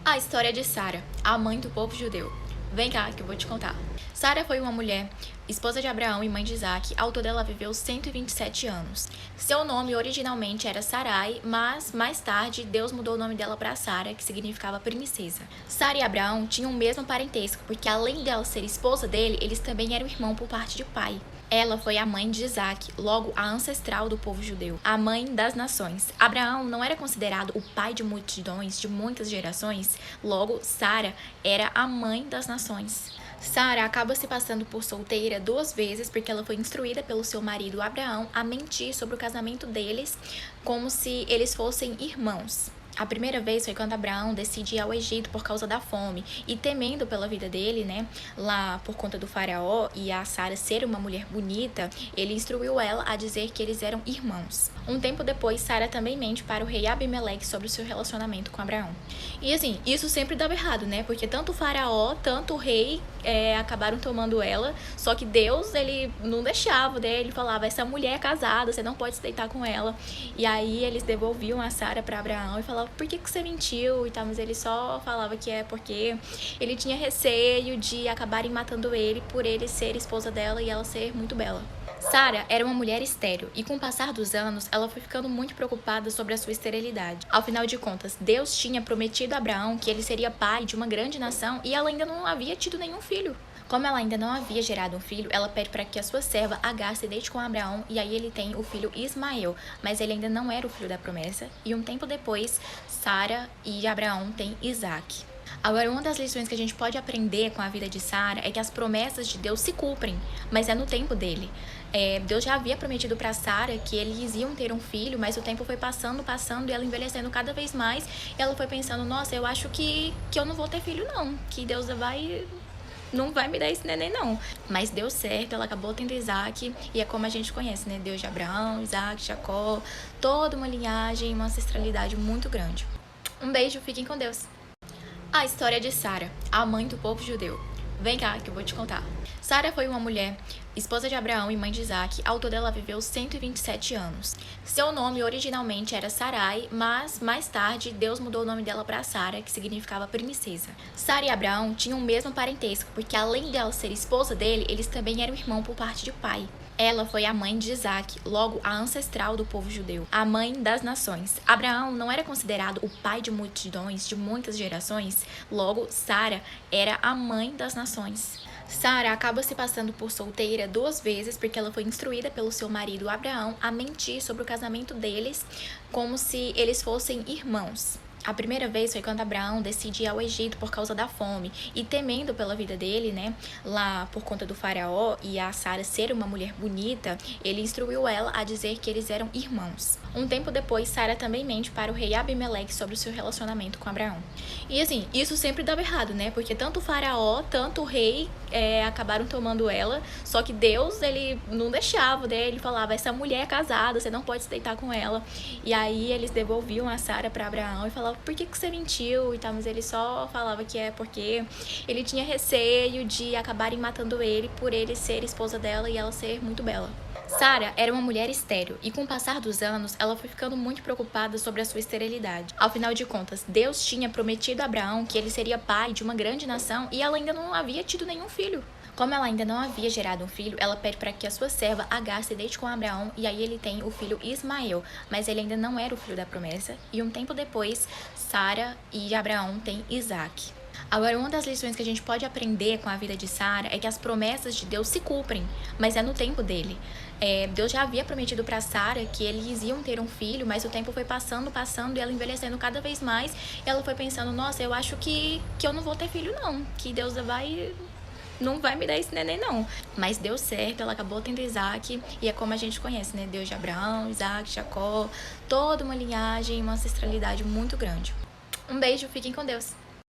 A história de Sara, a mãe do povo judeu. Vem cá que eu vou te contar. Sara foi uma mulher, esposa de Abraão e mãe de Isaac. Ao todo ela viveu 127 anos. Seu nome originalmente era Sarai, mas mais tarde Deus mudou o nome dela para Sara, que significava princesa. Sara e Abraão tinham o mesmo parentesco, porque além dela ser esposa dele, eles também eram irmãos por parte de pai. Ela foi a mãe de Isaac, logo a ancestral do povo judeu, a mãe das nações. Abraão não era considerado o pai de multidões, de muitas gerações, logo Sara era a mãe das nações. Sara acaba se passando por solteira 2 vezes porque ela foi instruída pelo seu marido Abraão a mentir sobre o casamento deles, como se eles fossem irmãos. A primeira vez foi quando Abraão decide ir ao Egito por causa da fome e temendo pela vida dele, né, lá por conta do faraó e a Sara ser uma mulher bonita, ele instruiu ela a dizer que eles eram irmãos. Um tempo depois, Sara também mente para o rei Abimeleque sobre o seu relacionamento com Abraão. E assim, isso sempre dava errado, né, porque tanto o faraó, tanto o rei acabaram tomando ela, só que Deus, ele não deixava, né, ele falava, essa mulher é casada, você não pode se deitar com ela. E aí eles devolviam a Sara para Abraão e falavam, por que você mentiu e tal, mas ele só falava que é porque ele tinha receio de acabarem matando ele por ele ser esposa dela e ela ser muito bela. Sara era uma mulher estéril e com o passar dos anos ela foi ficando muito preocupada sobre a sua esterilidade. Ao final de contas, Deus tinha prometido a Abraão que ele seria pai de uma grande nação e ela ainda não havia tido nenhum filho. Como ela ainda não havia gerado um filho, ela pede para que a sua serva Agar se deite com Abraão e aí ele tem o filho Ismael, mas ele ainda não era o filho da promessa e um tempo depois, Sara e Abraão têm Isaac. Agora, uma das lições que a gente pode aprender com a vida de Sara é que as promessas de Deus se cumprem, mas é no tempo dele. Deus já havia prometido para Sara que eles iam ter um filho, mas o tempo foi passando e ela envelhecendo cada vez mais e ela foi pensando, nossa, eu acho que eu não vou ter filho não, que Deus não vai me dar esse neném, não. Mas deu certo, ela acabou tendo Isaac, e é como a gente conhece, né? Deus de Abraão, Isaac, Jacó, toda uma linhagem, uma ancestralidade muito grande. Um beijo, fiquem com Deus. A história de Sara, a mãe do povo judeu. Vem cá que eu vou te contar. Sara foi uma mulher, esposa de Abraão e mãe de Isaac. Ao todo ela viveu 127 anos. Seu nome originalmente era Sarai, mas mais tarde Deus mudou o nome dela para Sara, que significava princesa. Sara e Abraão tinham o mesmo parentesco, porque além dela ser esposa dele, eles também eram irmãos por parte de pai. Ela foi a mãe de Isaac, logo a ancestral do povo judeu, a mãe das nações. Abraão não era considerado o pai de multidões, de muitas gerações, logo Sara era a mãe das nações. Sara acaba se passando por solteira 2 vezes porque ela foi instruída pelo seu marido Abraão a mentir sobre o casamento deles, como se eles fossem irmãos. A primeira vez foi quando Abraão decide ir ao Egito por causa da fome e temendo pela vida dele, né, lá por conta do faraó e a Sara ser uma mulher bonita, ele instruiu ela a dizer que eles eram irmãos. Um tempo depois, Sara também mente para o rei Abimeleque sobre o seu relacionamento com Abraão. E assim, isso sempre dava errado, né, porque tanto o faraó, tanto o rei acabaram tomando ela, só que Deus, ele não deixava, né, ele falava, essa mulher é casada, você não pode se deitar com ela. E aí eles devolviam a Sara para Abraão e falavam, por que você mentiu e tal, mas ele só falava que é porque ele tinha receio de acabarem matando ele por ele ser esposa dela e ela ser muito bela. Sara era uma mulher estéril e com o passar dos anos ela foi ficando muito preocupada sobre a sua esterilidade. Ao final de contas, Deus tinha prometido a Abraão que ele seria pai de uma grande nação e ela ainda não havia tido nenhum filho. Como ela ainda não havia gerado um filho, ela pede para que a sua serva Agar se deite com Abraão e aí ele tem o filho Ismael, mas ele ainda não era o filho da promessa e um tempo depois, Sara e Abraão têm Isaac. Agora, uma das lições que a gente pode aprender com a vida de Sara é que as promessas de Deus se cumprem, mas é no tempo dele. Deus já havia prometido para Sara que eles iam ter um filho, mas o tempo foi passando e ela envelhecendo cada vez mais. E ela foi pensando, nossa, eu acho que eu não vou ter filho não, que Deus não vai me dar esse neném não. Mas deu certo, ela acabou tendo Isaac, e é como a gente conhece, né? Deus de Abraão, Isaac, Jacó, toda uma linhagem, uma ancestralidade muito grande. Um beijo, fiquem com Deus.